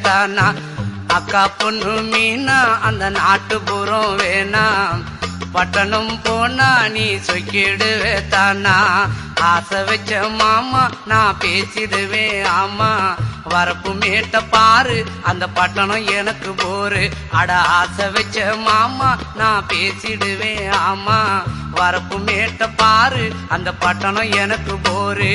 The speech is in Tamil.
தானா அக்கா பொண்ணு மீனா அந்த நாட்டுப்புறம் வேணாம் பட்டணம் போனா நீ சொக்கிடுவே தானா ஆசை வச்ச மாமா நான் பேசிடுவேன் ஆமா வரப்பு மேட்ட பாரு அந்த பட்டணம் எனக்கு போரு அட ஆசை வச்ச மாமா நான் பேசிடுவேன் ஆமா வரப்பு மேட்ட பாரு அந்த பட்டணம் எனக்கு போரு